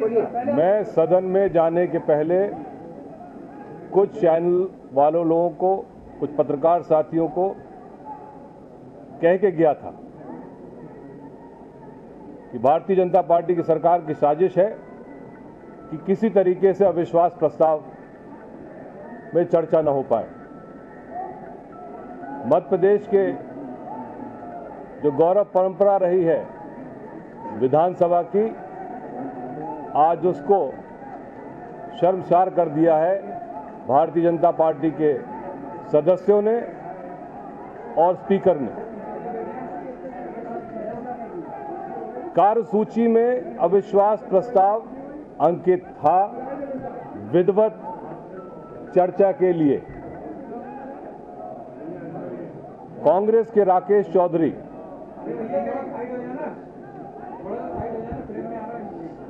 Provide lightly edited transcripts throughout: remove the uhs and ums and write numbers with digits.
मैं सदन में जाने के पहले कुछ चैनल वालों लोगों को, कुछ पत्रकार साथियों को कह के गया था कि भारतीय जनता पार्टी की सरकार की साजिश है कि किसी तरीके से अविश्वास प्रस्ताव में चर्चा न हो पाए। मध्य प्रदेश के जो गौरव परंपरा रही है विधानसभा की, आज उसको शर्मसार कर दिया है भारतीय जनता पार्टी के सदस्यों ने और स्पीकर ने। कार्यसूची में अविश्वास प्रस्ताव अंकित था विधिवत चर्चा के लिए। कांग्रेस के राकेश चौधरी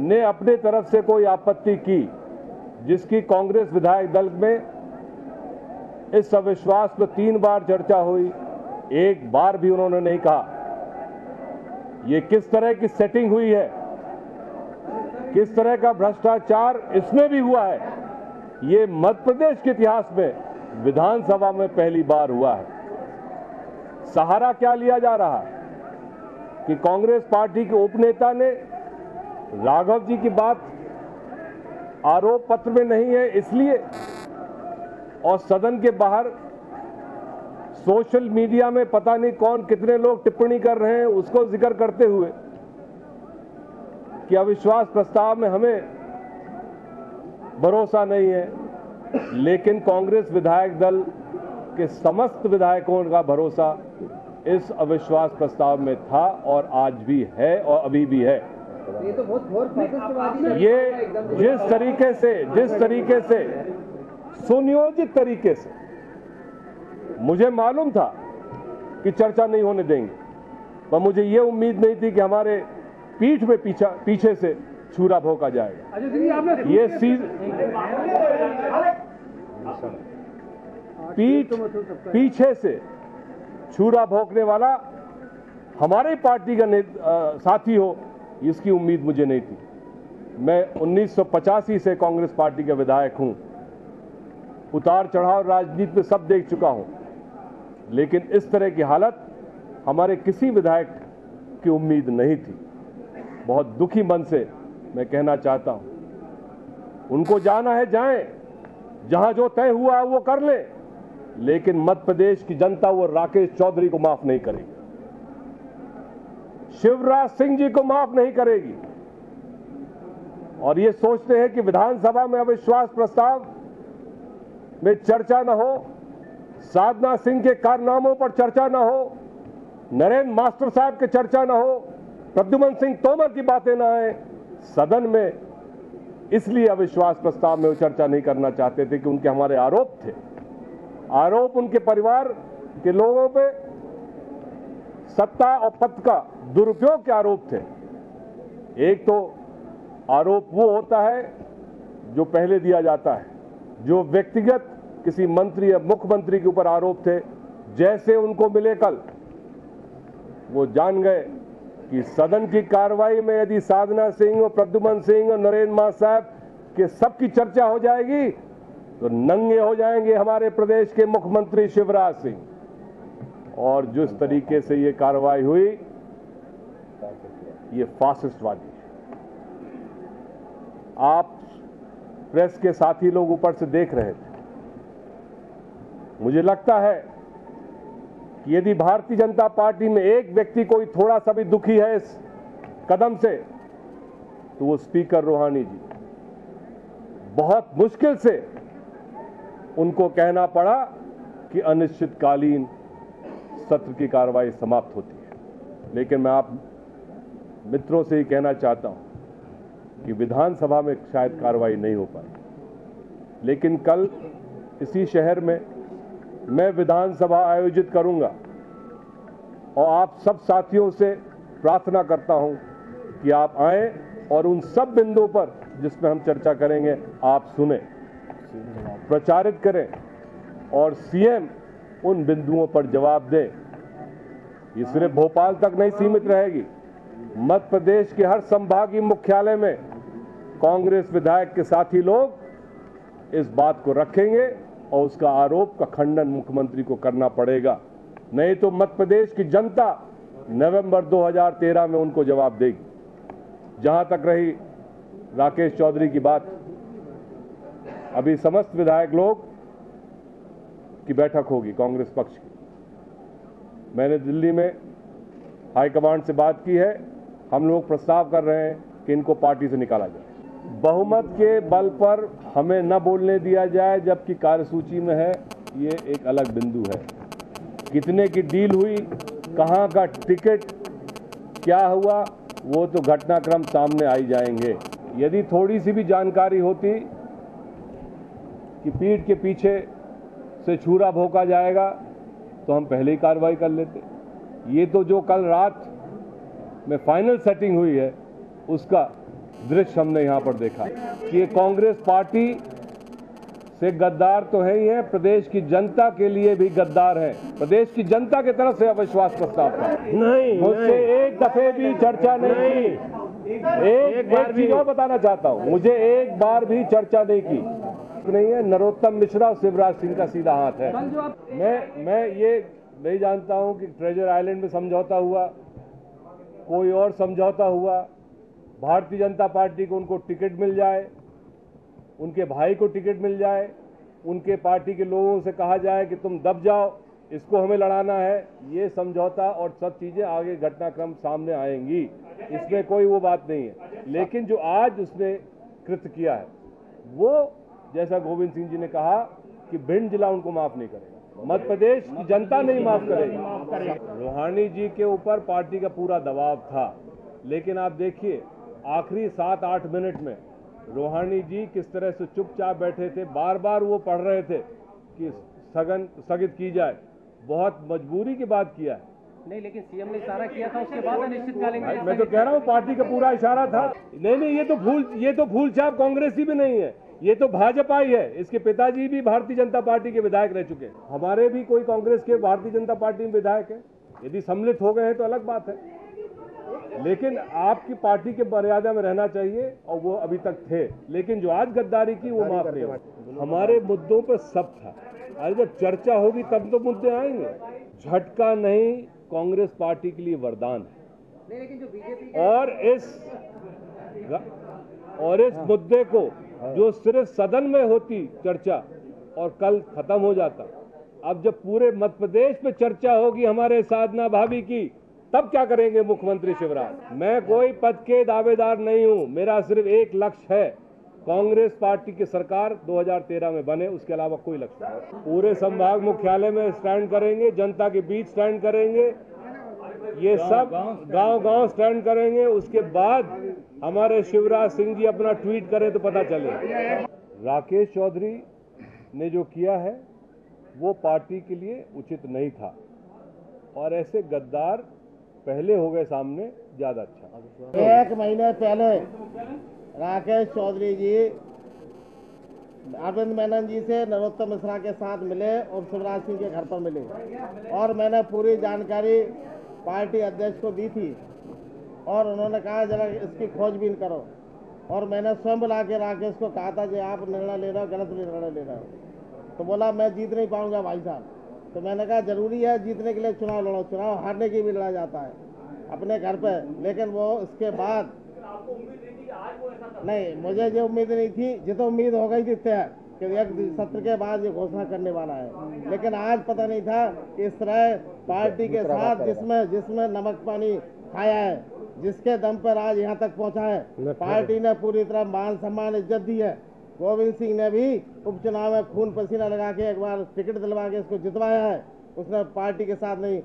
ने अपने तरफ से कोई आपत्ति की, जिसकी कांग्रेस विधायक दल में इस अविश्वास पर 3 बार चर्चा हुई, एक बार भी उन्होंने नहीं कहा ये किस तरह की सेटिंग हुई है, किस तरह का भ्रष्टाचार इसमें भी हुआ है। ये मध्य प्रदेश के इतिहास में विधानसभा में पहली बार हुआ है। सहारा क्या लिया जा रहा है कि कांग्रेस पार्टी के उपनेता ने राघव जी की बात आरोप पत्र में नहीं है इसलिए, और सदन के बाहर सोशल मीडिया में पता नहीं कौन कितने लोग टिप्पणी कर रहे हैं, उसको जिक्र करते हुए कि अविश्वास प्रस्ताव में हमें भरोसा नहीं है, लेकिन कांग्रेस विधायक दल के समस्त विधायकों का भरोसा इस अविश्वास प्रस्ताव में था और आज भी है और अभी भी है। ये तो बहुत ये जिस तरीके से सुनियोजित तरीके से, मुझे मालूम था कि चर्चा नहीं होने देंगे, पर मुझे ये उम्मीद नहीं थी कि हमारे पीठ में पीछे से छुरा भोंका जाएगा। ये पीछे से छुरा भोंकने वाला हमारे पार्टी का साथी हो, इसकी उम्मीद मुझे नहीं थी। मैं 1985 से कांग्रेस पार्टी का विधायक हूं, उतार चढ़ाव राजनीति में सब देख चुका हूं, लेकिन इस तरह की हालत हमारे किसी विधायक की उम्मीद नहीं थी। बहुत दुखी मन से मैं कहना चाहता हूं, उनको जाना है जाएं, जहां जो तय हुआ वो कर ले, लेकिन मध्य प्रदेश की जनता वो राकेश चौधरी को माफ नहीं करेगी, शिवराज सिंह जी को माफ नहीं करेगी। और ये सोचते हैं कि विधानसभा में अविश्वास प्रस्ताव में चर्चा न हो, साधना सिंह के कारनामों पर चर्चा न हो, नरेंद्र मास्टर साहब की चर्चा न हो, प्रद्युमन सिंह तोमर की बातें न आए सदन में, इसलिए अविश्वास प्रस्ताव में वो चर्चा नहीं करना चाहते थे कि उनके हमारे आरोप थे। आरोप उनके परिवार के लोगों पे सत्ता और पद का दुरुपयोग के आरोप थे। एक तो आरोप वो होता है जो पहले दिया जाता है, जो व्यक्तिगत किसी मंत्री या मुख्यमंत्री के ऊपर आरोप थे, जैसे उनको मिले कल वो जान गए कि सदन की कार्रवाई में यदि साधना सिंह और प्रद्युमन सिंह और नरेंद्र मास्टर साहब के सबकी चर्चा हो जाएगी तो नंगे हो जाएंगे हमारे प्रदेश के मुख्यमंत्री शिवराज सिंह। और जिस तरीके से ये कार्रवाई हुई, ये फासिस्टवादी है। आप प्रेस के साथी लोग ऊपर से देख रहे थे। मुझे लगता है कि यदि भारतीय जनता पार्टी में एक व्यक्ति कोई थोड़ा सा भी दुखी है इस कदम से, तो वो स्पीकर रोहानी जी। बहुत मुश्किल से उनको कहना पड़ा कि अनिश्चितकालीन सत्र की कार्रवाई समाप्त होती है, लेकिन मैं आप मित्रों से ही कहना चाहता हूं कि विधानसभा में शायद कार्रवाई नहीं हो पाई, लेकिन कल इसी शहर में मैं विधानसभा आयोजित करूंगा और आप सब साथियों से प्रार्थना करता हूं कि आप आएं और उन सब बिंदुओं पर जिसमें हम चर्चा करेंगे आप सुने, प्रचारित करें और सीएम उन बिंदुओं पर जवाब दें। ये सिर्फ भोपाल तक नहीं सीमित रहेगी, मध्य प्रदेश के हर संभागीय मुख्यालय में कांग्रेस विधायक के साथी लोग इस बात को रखेंगे और उसका आरोप का खंडन मुख्यमंत्री को करना पड़ेगा, नहीं तो मध्य प्रदेश की जनता नवंबर 2013 में उनको जवाब देगी। जहां तक रही राकेश चौधरी की बात, अभी समस्त विधायक लोग की बैठक होगी कांग्रेस पक्ष की। मैंने दिल्ली में हाईकमांड से बात की है, हम लोग प्रस्ताव कर रहे हैं कि इनको पार्टी से निकाला जाए। बहुमत के बल पर हमें न बोलने दिया जाए जबकि कार्यसूची में है, ये एक अलग बिंदु है। कितने की डील हुई, कहां का टिकट, क्या हुआ, वो तो घटनाक्रम सामने आई जाएंगे। यदि थोड़ी सी भी जानकारी होती कि पीठ के पीछे से छुरा भोंका जाएगा तो हम पहले ही कार्रवाई कर लेते। ये तो जो कल रात में फाइनल सेटिंग हुई है उसका दृश्य हमने यहां पर देखा कि ये कांग्रेस पार्टी से गद्दार तो है ही है, प्रदेश की जनता के लिए भी गद्दार है। प्रदेश की जनता की तरफ से अविश्वास प्रस्ताव था, नहीं मुझसे एक दफे भी चर्चा नहीं की। एक चीज और बताना चाहता हूं, मुझे एक बार भी चर्चा नहीं की नहीं है। नरोत्तम मिश्रा और शिवराज सिंह का सीधा हाथ है। मैं ये नहीं जानता हूं कि ट्रेजर आइलैंड में समझौता हुआ, कोई और समझौता हुआ, भारतीय जनता पार्टी को उनको टिकट मिल जाए, उनके भाई को टिकट मिल जाए, उनके पार्टी के लोगों से कहा जाए कि तुम दब जाओ, इसको हमें लड़ाना है। ये समझौता और सब चीजें आगे घटनाक्रम सामने आएंगी, इसमें कोई वो बात नहीं है। लेकिन जो आज उसने कृत्य किया है वो, जैसा गोविंद सिंह जी ने कहा कि भिंड जिला उनको माफ नहीं करेगा, मध्य प्रदेश की जनता नहीं माफ करेगी। रूहानी जी के ऊपर पार्टी का पूरा दबाव था, लेकिन आप देखिए आखिरी 7-8 मिनट में रूहानी जी किस तरह से चुपचाप बैठे थे। बार बार वो पढ़ रहे थे कि स्थगित की जाए, बहुत मजबूरी की बात किया है। नहीं, लेकिन सीएम ने इशारा किया था, उसके बाद अनिश्चितकालीन के लिए मैं तो कह रहा हूँ पार्टी का पूरा इशारा था। नहीं, ये तो भूल छाप कांग्रेसी भी नहीं है, ये तो भाजपा ही है। इसके पिताजी भी भारतीय जनता पार्टी के विधायक रह चुके हैं, हमारे भी कोई कांग्रेस के भारतीय जनता पार्टी में विधायक है। यदि सम्मिलित हो गए हैं तो अलग बात है, लेकिन आपकी पार्टी के मर्यादा में रहना चाहिए और वो अभी तक थे। लेकिन जो आज गद्दारी की वो माफ नहीं होगी। हमारे मुद्दों पर सब था, आज जब चर्चा होगी तब तो मुद्दे आएंगे। झटका नहीं, कांग्रेस पार्टी के लिए वरदान है। लेकिन जो बीजेपी और इस मुद्दे को जो सिर्फ सदन में होती चर्चा और कल खत्म हो जाता, अब जब पूरे मध्य प्रदेश पे चर्चा होगी हमारे साधना भाभी की, तब क्या करेंगे मुख्यमंत्री शिवराज। मैं कोई पद के दावेदार नहीं हूं, मेरा सिर्फ एक लक्ष्य है, कांग्रेस पार्टी की सरकार 2013 में बने, उसके अलावा कोई लक्ष्य नहीं। पूरे संभाग मुख्यालय में स्टैंड करेंगे, जनता के बीच स्टैंड करेंगे, ये सब गांव-गांव स्टैंड करेंगे। उसके बाद हमारे शिवराज सिंह जी अपना ट्वीट करें तो पता चले। राकेश चौधरी ने जो किया है वो पार्टी के लिए उचित नहीं था, और ऐसे गद्दार पहले हो गए सामने, ज्यादा अच्छा। 1 महीने पहले राकेश चौधरी जी अरविंद मेनन जी से नरोत्तम मिश्रा के साथ मिले और शिवराज सिंह के घर पर मिले, और मैंने पूरी जानकारी पार्टी अध्यक्ष को दी थी, और उन्होंने कहा जरा इसकी खोजबीन करो, और मैंने स्वयं बुला के राकेश को कहा था कि आप निर्णय ले रहे हो, गलत निर्णय ले रहे हो। तो बोला मैं जीत नहीं पाऊंगा भाई साहब। तो मैंने कहा जरूरी है जीतने के लिए चुनाव लड़ो, चुनाव हारने की भी लड़ा जाता है अपने घर पे। लेकिन वो इसके बाद नहीं, मुझे जो उम्मीद नहीं थी, जितो उम्मीद हो गई थी तय कि एक सत्र के बाद ये घोषणा करने वाला है, लेकिन आज पता नहीं था कि इस तरह पार्टी के साथ जिसमें नमक पानी खाया है, जिसके दम पर आज यहाँ तक पहुँचा है, पार्टी ने पूरी तरह मान सम्मान इज्जत दी है। गोविंद सिंह ने भी उपचुनाव में खून पसीना लगा के एक बार टिकट दिलवा के इसको जितवाया है। उसने पार्टी के साथ नहीं,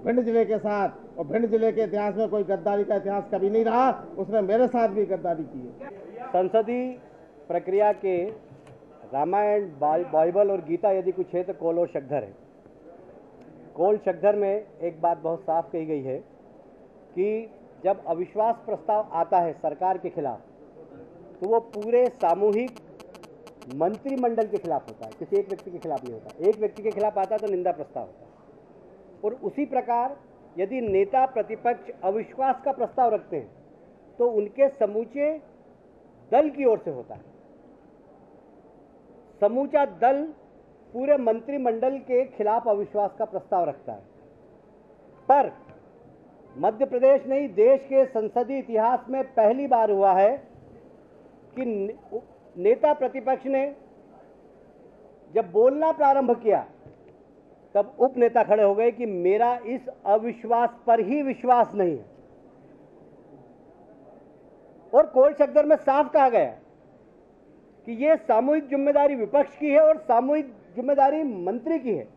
भिंड जिले के साथ, और भिंड जिले के इतिहास में कोई गद्दारी का इतिहास कभी नहीं रहा, उसने मेरे साथ भी गद्दारी की है। संसदीय प्रक्रिया के रामायण, बाइबल और गीता यदि कुछ है तो कोल और शक्धर है। कोल शक्धर में एक बात बहुत साफ कही गई है कि जब अविश्वास प्रस्ताव आता है सरकार के खिलाफ तो वो पूरे सामूहिक मंत्रिमंडल के खिलाफ होता है, किसी एक व्यक्ति के खिलाफ नहीं होता। एक व्यक्ति के खिलाफ आता है तो निंदा प्रस्ताव होता है, और उसी प्रकार यदि नेता प्रतिपक्ष अविश्वास का प्रस्ताव रखते हैं तो उनके समूचे दल की ओर से होता है। समूचा दल पूरे मंत्रिमंडल के खिलाफ अविश्वास का प्रस्ताव रखता है, पर मध्य प्रदेश नहीं देश के संसदीय इतिहास में पहली बार हुआ है कि नेता प्रतिपक्ष ने जब बोलना प्रारंभ किया तब उप नेता खड़े हो गए कि मेरा इस अविश्वास पर ही विश्वास नहीं है। और कोल शक्कर में साफ कहा गया कि यह सामूहिक जिम्मेदारी विपक्ष की है और सामूहिक जिम्मेदारी मंत्री की है।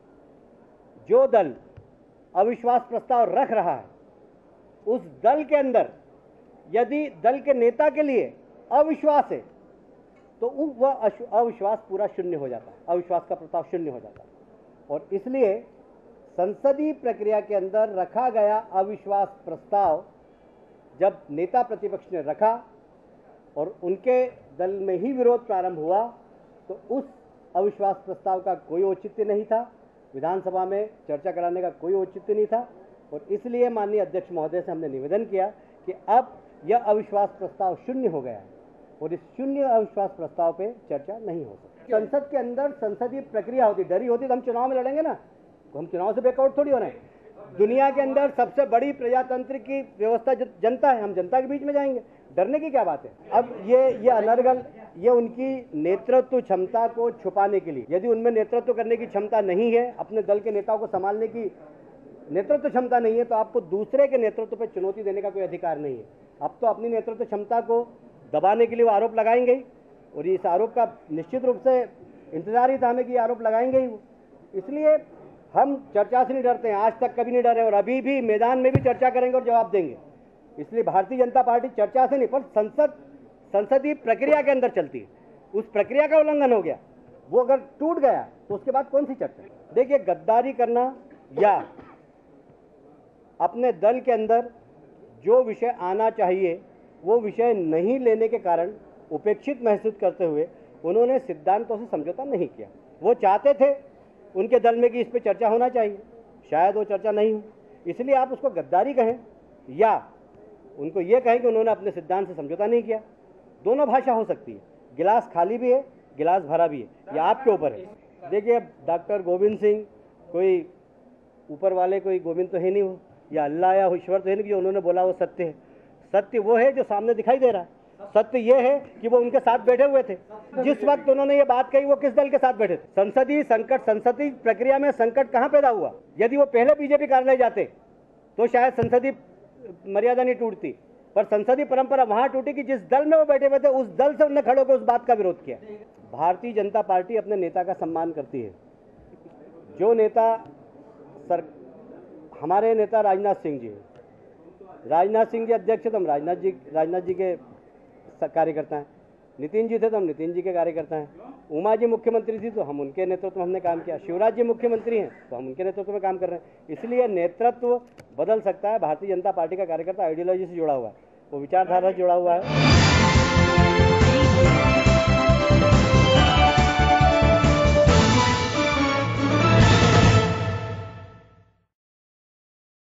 जो दल अविश्वास प्रस्ताव रख रहा है उस दल के अंदर यदि दल के नेता के लिए अविश्वास है तो वह अविश्वास पूरा शून्य हो जाता है, अविश्वास का प्रस्ताव शून्य हो जाता है। और इसलिए संसदीय प्रक्रिया के अंदर रखा गया अविश्वास प्रस्ताव जब नेता प्रतिपक्ष ने रखा और उनके दल में ही विरोध प्रारंभ हुआ तो उस अविश्वास प्रस्ताव का कोई औचित्य नहीं था, विधानसभा में चर्चा कराने का कोई औचित्य नहीं था। और इसलिए माननीय अध्यक्ष महोदय से हमने निवेदन किया कि अब यह अविश्वास प्रस्ताव शून्य हो गया है और इस शून्य अविश्वास प्रस्ताव पे चर्चा नहीं हो सकती। संसद के अंदर संसदीय प्रक्रिया होती, डरी होती तो हम चुनाव में लड़ेंगे ना, हम चुनाव से बैकआउट थोड़ी हो रहे हैं। दुनिया के अंदर सबसे बड़ी प्रजातंत्र की व्यवस्था जनता है, हम जनता के बीच में जाएंगे, डरने की क्या बात है। अब ये अनर्गल, ये उनकी नेतृत्व क्षमता को छुपाने के लिए, यदि उनमें नेतृत्व करने की क्षमता नहीं है, अपने दल के नेताओं को संभालने की नेतृत्व क्षमता नहीं है, तो आपको दूसरे के नेतृत्व पर चुनौती देने का कोई अधिकार नहीं है। अब तो अपनी नेतृत्व क्षमता को दबाने के लिए वो आरोप लगाएंगे ही, और इस आरोप का निश्चित रूप से इंतजार ही था हमें कि ये आरोप लगाएंगे ही। इसलिए हम चर्चा से नहीं डरते हैं, आज तक कभी नहीं डरे और अभी भी मैदान में भी चर्चा करेंगे और जवाब देंगे। इसलिए भारतीय जनता पार्टी चर्चा से नहीं पर संसदीय प्रक्रिया के अंदर चलती है। उस प्रक्रिया का उल्लंघन हो गया, वो अगर टूट गया तो उसके बाद कौन सी चर्चा। देखिए, गद्दारी करना या अपने दल के अंदर जो विषय आना चाहिए वो विषय नहीं लेने के कारण उपेक्षित महसूस करते हुए उन्होंने सिद्धांतों से समझौता नहीं किया। वो चाहते थे उनके दल में कि इस पे चर्चा होना चाहिए, शायद वो चर्चा नहीं हो, इसलिए आप उसको गद्दारी कहें या उनको ये कहें कि उन्होंने अपने सिद्धांत से समझौता नहीं किया। दोनों भाषा हो सकती है, गिलास खाली भी है, गिलास भरा भी है, ये आपके ऊपर है। देखिए, डॉक्टर गोविंद सिंह कोई ऊपर वाले कोई गोविंद तो है नहीं, हो या अल्लाह या ईश्वर तो है नहीं कि उन्होंने बोला वो सत्य है। सत्य वो है जो सामने दिखाई दे रहा है। सत्य ये है कि वो उनके साथ बैठे हुए थे जिस वक्त उन्होंने ये बात कही। वो किस दल के साथ बैठे थे? संसदीय संकट, संसदीय प्रक्रिया में संकट कहां पैदा हुआ? यदि वो पहले बीजेपी कार्यालय जाते तो शायद संसदीय मर्यादा नहीं टूटती, पर संसदीय परंपरा वहां टूटी कि जिस दल में वो बैठे हुए थे उस दल से उन्होंने खड़े होकर उस बात का विरोध किया। भारतीय जनता पार्टी अपने नेता का सम्मान करती है। जो नेता हमारे नेता राजनाथ सिंह जी, राजनाथ सिंह जी अध्यक्ष तो हम राजनाथ जी के कार्यकर्ता हैं। नितिन जी थे तो हम नितिन जी के कार्यकर्ता हैं। उमा जी मुख्यमंत्री थी तो हम उनके नेतृत्व में हमने काम किया। शिवराज जी मुख्यमंत्री हैं तो हम उनके नेतृत्व में काम कर रहे हैं। इसलिए नेतृत्व बदल सकता है। भारतीय जनता पार्टी का कार्यकर्ता आइडियोलॉजी से जुड़ा हुआ है, वो विचारधारा से जुड़ा हुआ है।